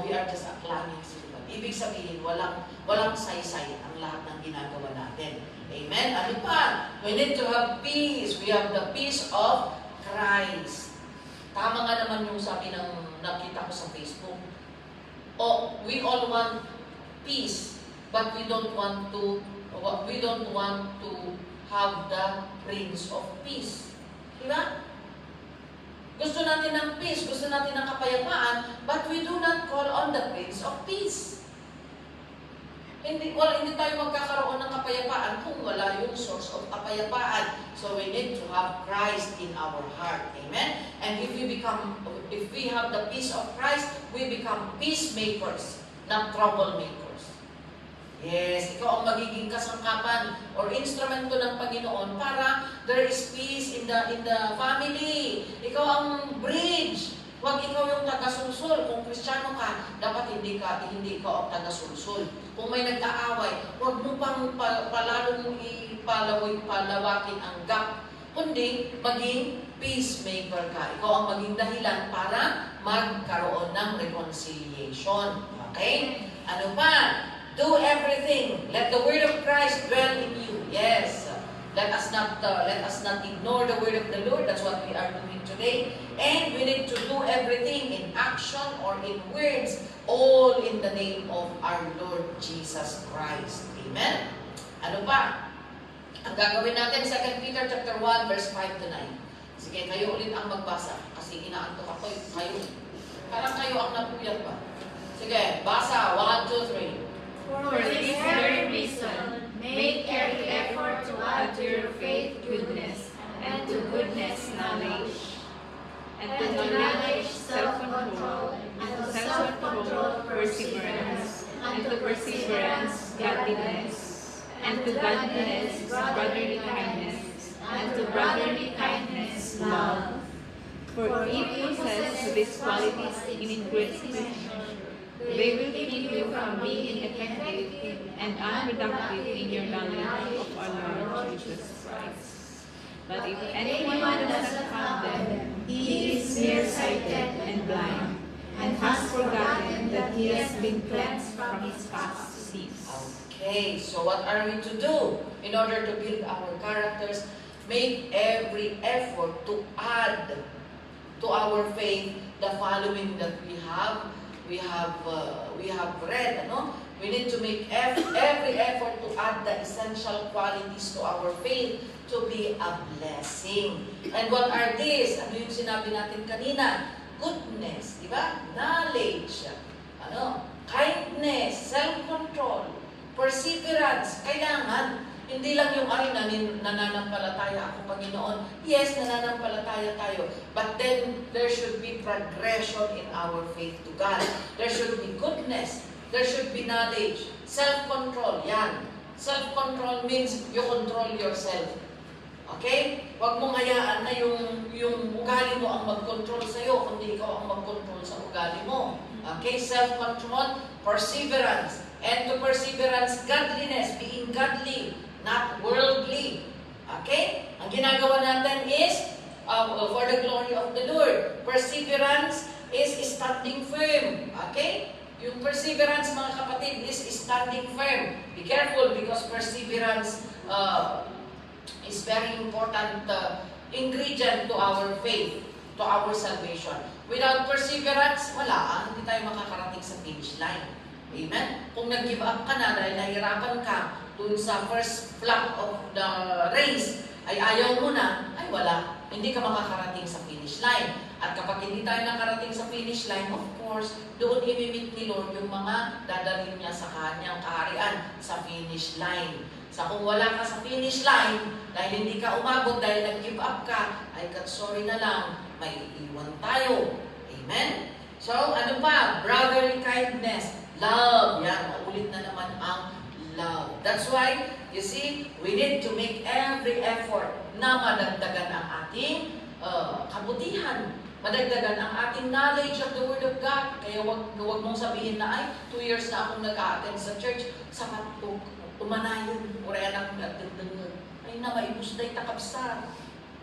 we are just a climbing silver. Ibig sabihin, walang saysay ang lahat ng ginagawa natin. Amen? Ano pa? We need to have peace. We have the peace of Christ. Tama nga naman yung sabi ng nakita ko sa Facebook. We all want peace, but we don't want to have the Prince of Peace. Diba? Gusto natin ng peace, gusto natin ng kapayapaan, but we do not call on the Prince of Peace. Hindi tayo magkakaroon ng kapayapaan kung wala yung source of kapayapaan. So we need to have Christ in our heart. Amen? And if we have the peace of Christ, we become peacemakers, not troublemakers. Yes, ikaw ang magiging kasangkapan or instrumento ng Panginoon para there is peace in the family. Ikaw ang bridge. Huwag ikaw yung taga-sulsul. Kung Kristiyano ka, dapat hindi ikaw ang taga-sulsul. Kung may nag-aaway, huwag mo pang palalong palawakin ang gap. Kundi, maging peacemaker ka. Ikaw ang maging dahilan para magkaroon ng reconciliation. Okay? Ano pa? Do everything. Let the word of Christ dwell in you. Yes. Let us not ignore the word of the Lord. That's what we are doing today. And we need to do everything in action or in words, all in the name of our Lord Jesus Christ. Amen? Ano pa? Ang gagawin natin, 2 Peter chapter 1, verse 5 to 9. Sige, kayo ulit ang magbasa. Kasi inaantok ako. Kayo. Parang kayo ang napuyat pa. Sige, basa. 1, 2, 3. For this very reason, make every effort to add to your faith goodness, and to goodness knowledge, and to knowledge self-control, and to self-control perseverance, and to perseverance godliness, and to godliness brotherly kindness, and to brotherly kindness love. For if you possess these qualities in great measure, they will keep you from being ineffective and unproductive in your knowledge of our Lord Jesus Christ. But if anyone does not have them, he is nearsighted and blind, and has forgotten that he has been cleansed from his past sins. Okay, so what are we to do in order to build our characters? Make every effort to add to our faith the following that we have read, ano? We need to make every effort to add the essential qualities to our faith to be a blessing. And what are these? Ano yung sinabi natin kanina? Goodness, di ba? Knowledge, kindness, self-control, perseverance. Kailangan, hindi lang yung nananampalataya ako, Panginoon. Yes, nananampalataya tayo. But then, there should be progression in our faith to God. There should be goodness. There should be knowledge. Self-control, yan. Self-control means you control yourself. Okay? Huwag mong hayaan na yung ugali mo ang mag-control sa'yo, kundi ikaw ang mag-control sa ugali mo. Okay? Self-control, perseverance. And to perseverance, godliness, being godly, not worldly. Okay? Ang ginagawa natin is for the glory of the Lord. Perseverance is standing firm. Okay? Yung perseverance, mga kapatid, is standing firm. Be careful because perseverance is very important ingredient to our faith, to our salvation. Without perseverance, hindi tayo makakarating sa finish line. Amen? Kung nag-give up ka na dahil nahirapan ka dun sa first flap of the race, ay ayaw mo na, ay wala. Hindi ka makakarating sa finish line. At kapag hindi tayo nakarating sa finish line, of course, doon imimit ni Lord yung mga dadalhin niya sa kanyang kaharian sa finish line. Sa kung wala ka sa finish line, dahil hindi ka umabot, dahil nag-give up ka, ay sorry na lang, may iwan tayo. Amen? So, ano pa? Brotherly kindness. Love. Yan, maulit na naman ang love. That's why, you see, we need to make every effort na madagdagan ang ating kabutihan. Madagdagan ang ating knowledge of the Word of God. Kaya wag mong sabihin na, 2 years na akong nag-a-attend sa church, sapat ko, umanayon, uri anak, ay na, may husday takabsa.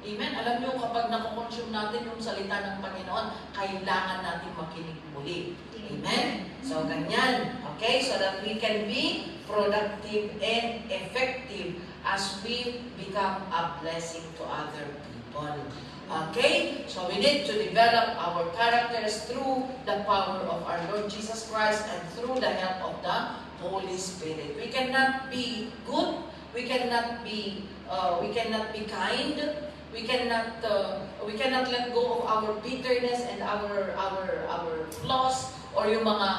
Amen? Alam niyo, kapag nakukonsume natin yung salita ng Panginoon, kailangan natin makinig muli. Amen? So, ganyan. Okay? So that we can be productive and effective as we become a blessing to other people. Okay? So, we need to develop our characters through the power of our Lord Jesus Christ and through the help of the Holy Spirit. We cannot be good. We cannot be kind. We cannot let go of our bitterness and our flaws or yung mga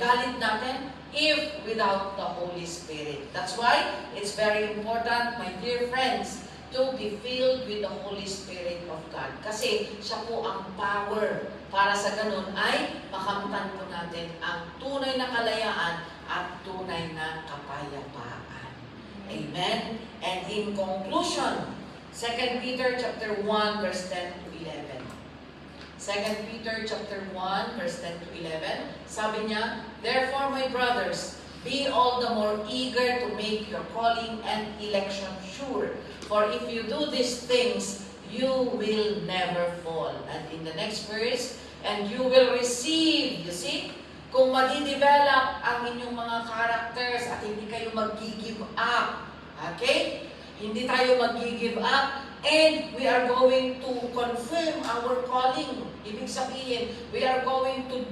galit natin if without the Holy Spirit. That's why it's very important, my dear friends, to be filled with the Holy Spirit of God. Kasi siya po ang power para sa ganun ay makamtan po natin ang tunay na kalayaan at tunay na kapayapaan. Amen? And in conclusion, 2 Peter chapter 1 verse 10 to 11. 2 Peter chapter 1 verse 10 to 11. Sabi niya, "Therefore, my brothers, be all the more eager to make your calling and election sure. For if you do these things, you will never fall." And in the next verse, "And you will receive," you see, kung madi-develop ang inyong mga characters at hindi kayo mag-give up. Okay? Hindi tayo mag-give up, and we are going to confirm our calling. Ibig sabihin, we are going to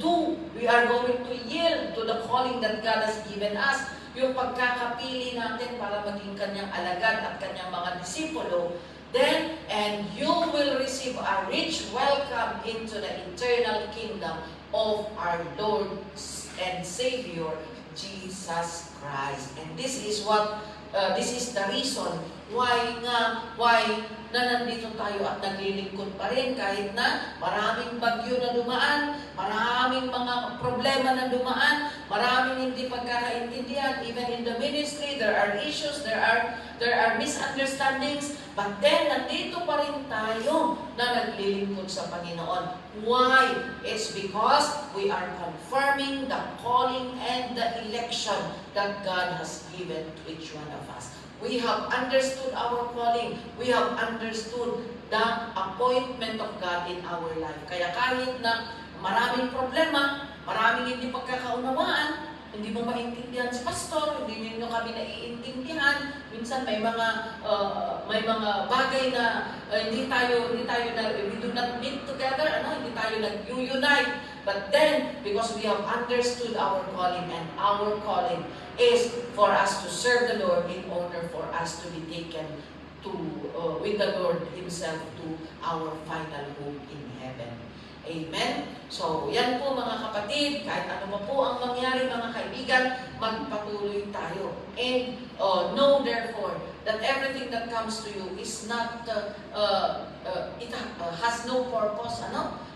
yield to the calling that God has given us. Yung pagkakapili natin para maging kanyang alagad at kanyang mga disipulo, then, and you will receive a rich welcome into the eternal kingdom of our Lord and Savior, Jesus Christ. And this is the reason why na nandito tayo at naglilingkod pa rin kahit na maraming bagyo na dumaan, maraming mga problema na dumaan, maraming hindi pagkakaintindihan. Even in the ministry, there are issues, there are misunderstandings, but then nandito pa rin tayo na naglilingkod sa Panginoon. Why? It's because we are confirming the calling and the election that God has given to each one of us. We have understood our calling. We have understood the appointment of God in our life. Kaya kahit na maraming problema, maraming hindi pagkakaunawaan, hindi mo maintindihan si pastor, hindi niyo kami naiintindihan. Minsan may mga bagay na we do not meet together, hindi tayo nag-unite. But then, because we have understood our calling, and our calling is for us to serve the Lord in order for us to be taken to with the Lord Himself to our final home in heaven. Amen? So, yan po mga kapatid, kahit ano pa po ang mangyari mga kaibigan, magpatuloy tayo. And know therefore that everything that comes to you is not, has no purpose,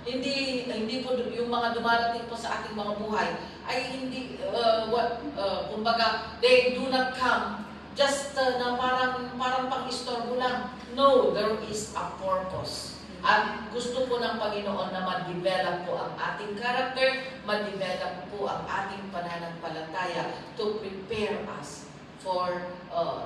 Hindi po yung mga dumarating po sa ating mga buhay ay hindi, kumbaga, they do not come just na parang pang-istorbo lang. No, there is a purpose. At gusto po ng Panginoon na ma-develop po ang ating character, ma-develop po ang ating pananampalataya to prepare us for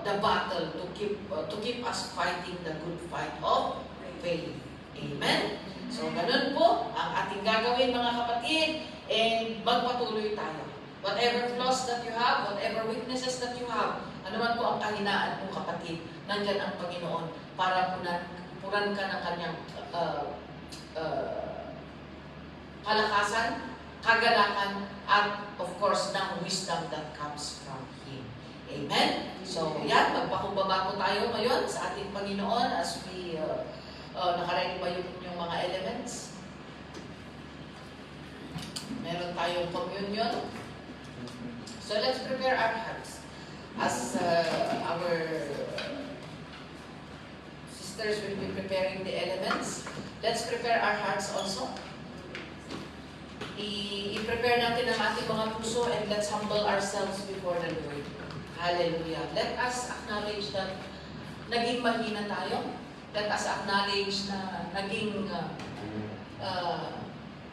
the battle, to keep us fighting the good fight of faith. Amen? So, ganun po ang ating gagawin mga kapatid, and magpatuloy tayo. Whatever flaws that you have, whatever weaknesses that you have, ano man po ang kahinaan mo kapatid, nandyan ang Panginoon para puran ka ng kanyang kalakasan, kagalakan, at of course, ng wisdom that comes from Him. Amen? So, yan, magpakumbaba po tayo ngayon sa ating Panginoon as we nakaready ba yung mga elements? Meron tayong communion. So, let's prepare our hearts as our sisters will be preparing the elements. Let's prepare our hearts also. I-prepare natin ang ating mga puso, and let's humble ourselves before the Lord. Hallelujah. Let us acknowledge that naging mahina tayo. Let us acknowledge na naging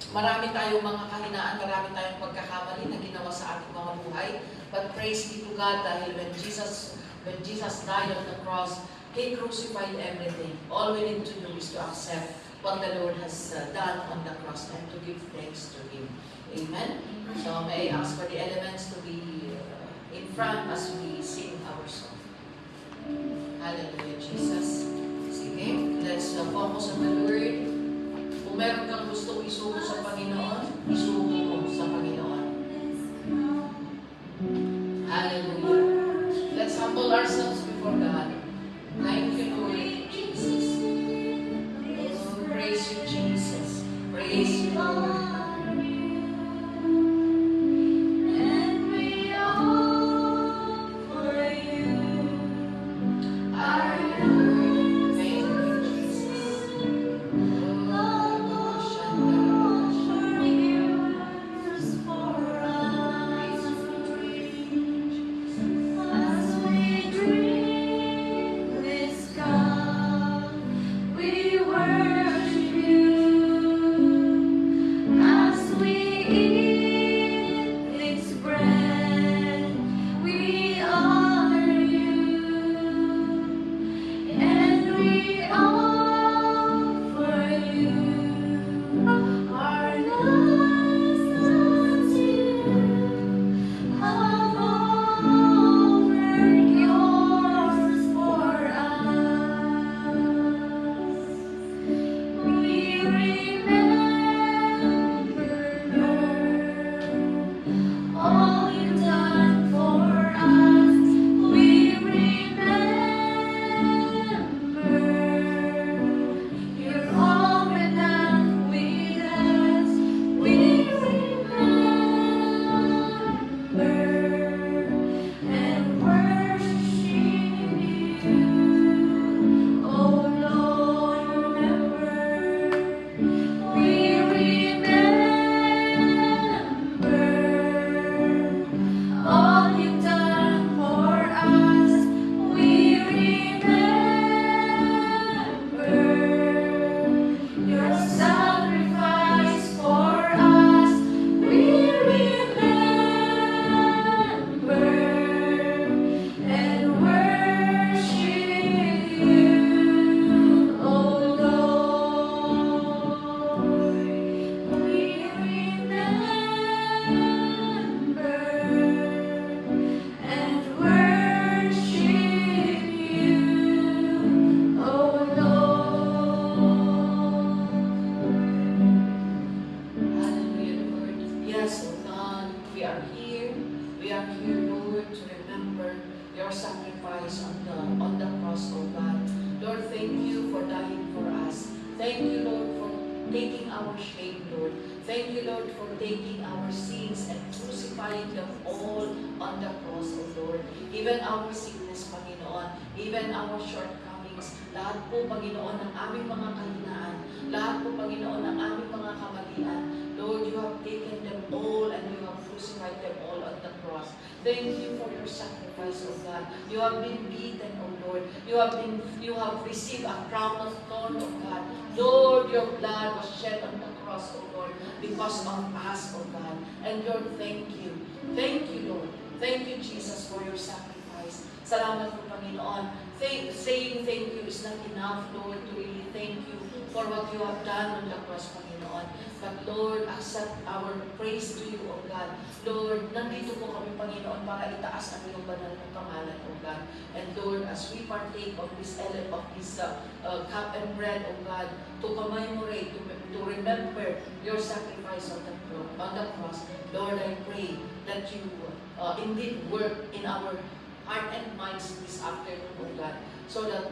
marami tayong mga kahinaan, marami tayong pagkakamali na ginawa sa ating mga buhay. But praise be to God dahil when Jesus When Jesus died on the cross, He crucified everything. All we need to do is to accept what the Lord has done on the cross and to give thanks to Him. Amen? So may I ask for the elements to be in front as we sing our song. Hallelujah, Jesus. Sige, let's focus on the Word. Kung meron kang gustong isuko sa Panginoon, isuko mo sa Panginoon. Hallelujah. Let's humble ourselves before God. Thank you, Lord Jesus. Oh, praise you, Jesus. Praise you, Lord. Thank you for your sacrifice, O God. You have been beaten, O Lord. You have received a crown of thorn, O God. Lord, your blood was shed on the cross, O Lord, because of us, O God. And Lord, thank you. Thank you, Lord. Thank you, Jesus, for your sacrifice. Salamat po, Panginoon. Saying thank you is not enough, Lord, to really thank you for what you have done on the cross, Panginoon. But Lord, accept our praise to you, O God. Lord, nandito po kami, Panginoon, para itaas ang iyong banal na pangalan, O God. And Lord, as we partake of this cup and bread, O God, to commemorate, to remember your sacrifice on the cross, Lord, I pray that you indeed work in our heart and minds this afternoon, O God, so that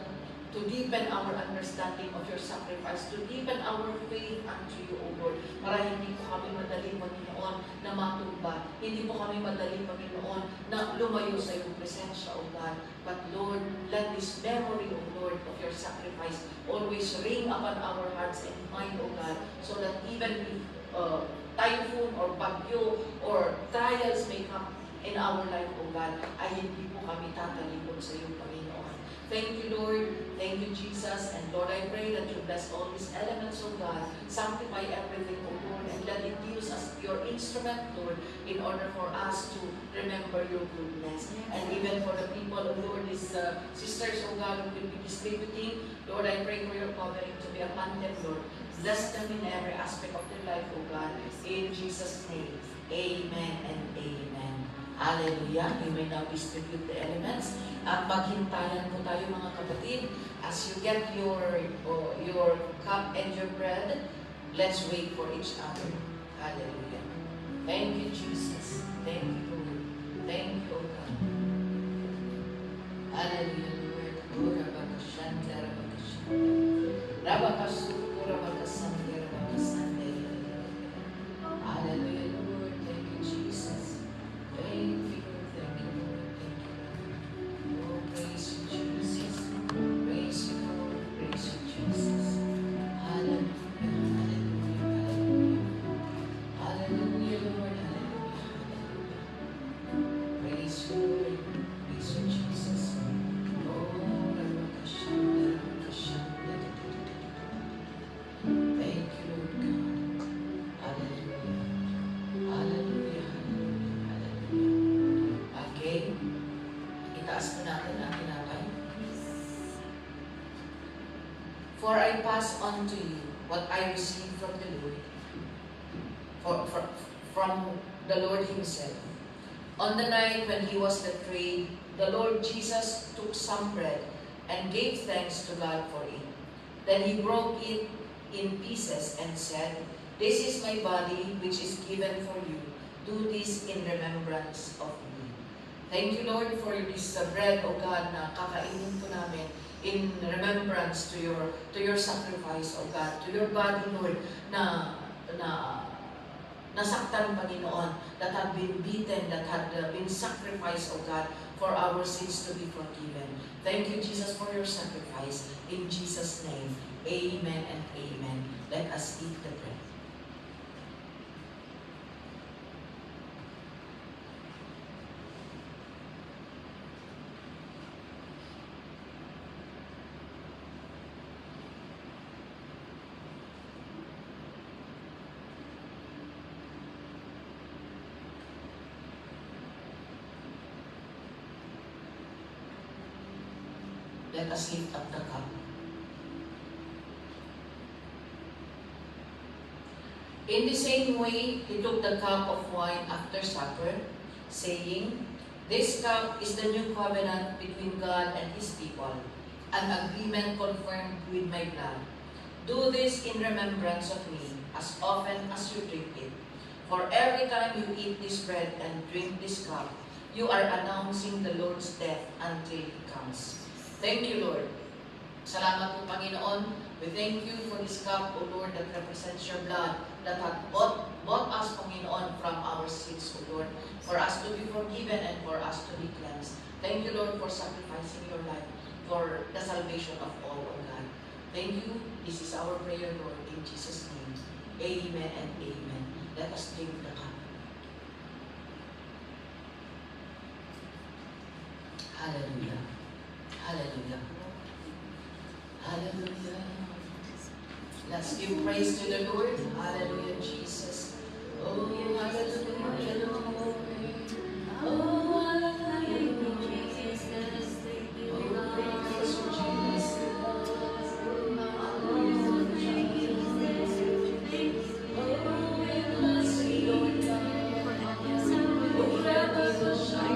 to deepen our understanding of your sacrifice, to deepen our faith unto you, O Lord, para hindi po kami madali, Panginoon, na matumba. Hindi po kami madali, Panginoon, na lumayo sa iyong presensya, O God. But Lord, let this memory, O Lord, of your sacrifice always ring upon our hearts and mind, O God, so that even if typhoon or bagyo or trials may come in our life, O God, ay hindi po kami tatalikod sa iyo, Panginoon. Thank you, Lord. Thank you, Jesus. And Lord, I pray that you bless all these elements, oh God. Sanctify everything, oh Lord, and let it use as your instrument, Lord, in order for us to remember your goodness. And even for the people, oh Lord, these sisters, oh God, who will be distributing, Lord, I pray for your covering to be upon them, Lord. Bless them in every aspect of their life, oh God. In Jesus' name, amen and amen. Hallelujah. You may now distribute the elements. At maghintayan po tayo mga kapatid. As you get your cup and your bread, let's wait for each other. Hallelujah. Thank you, Jesus. Thank you, Lord. Thank you, O God. Hallelujah, Lord. Ura bakashanta, rabakashanta. Rabakasuko, rabakasante, rabakasante. Hallelujah, Lord. Thank you, Jesus. Thank you, Lord. Thank you, Lord. Thank you, Lord. Oh, praise you, Jesus. Praise you, Lord. Praise you, Jesus. Hallelujah. Hallelujah. Hallelujah. Hallelujah, Lord. Hallelujah. Praise you, Lord. Praise you, Jesus. Oh, Rabakashanda, Rabakashanda. Thank you, Lord God. Hallelujah. Hallelujah. Hallelujah. Hallelujah. Okay. Itaas po natin ang tinapay. For I pass on to you what I received from the Lord, from the Lord Himself. On the night when He was betrayed, the Lord Jesus took some bread and gave thanks to God for it. Then He broke it in pieces and said, "This is my body which is given for you. Do this in remembrance of me." Thank you, Lord, for this bread, O God, na kakainin po namin in remembrance to your sacrifice, O God, to your body, Lord, na nasaktan, Panginoon, that had been beaten, that had been sacrificed, O God, for our sins to be forgiven. Thank you, Jesus, for your sacrifice. In Jesus' name, amen and amen. Let us eat the bread. Let us lift up the cup. In the same way, He took the cup of wine after supper, saying, "This cup is the new covenant between God and His people, an agreement confirmed with my blood. Do this in remembrance of me, as often as you drink it. For every time you eat this bread and drink this cup, you are announcing the Lord's death until He comes." Thank you, Lord. Salamat po, Panginoon. We thank you for this cup, O Lord, that represents your blood that had bought us, Panginoon, from our sins, O Lord, for us to be forgiven and for us to be cleansed. Thank you, Lord, for sacrificing your life for the salvation of all, O God. Thank you. This is our prayer, Lord, in Jesus' name. Amen and amen. Let us drink the cup. Hallelujah. Hallelujah. Hallelujah. Let's give praise to the Lord. Hallelujah, Jesus. Oh, hallelujah, Lord. Oh, hallelujah, Jesus. Oh, praise you, Jesus. Oh, we bless you, Lord God. Oh, Rabbi, Shai,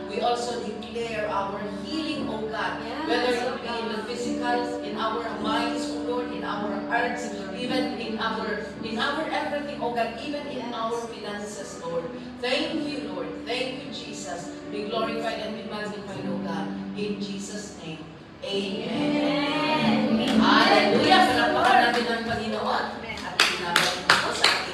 we also declare our healing, O God. Whether it be in the physical, in our minds, O Lord, in our hearts, even in our everything, O God, even in our finances, Lord. Thank you, Lord. Thank you, Jesus. Be glorified and be magnified, O God. In Jesus' name. Amen.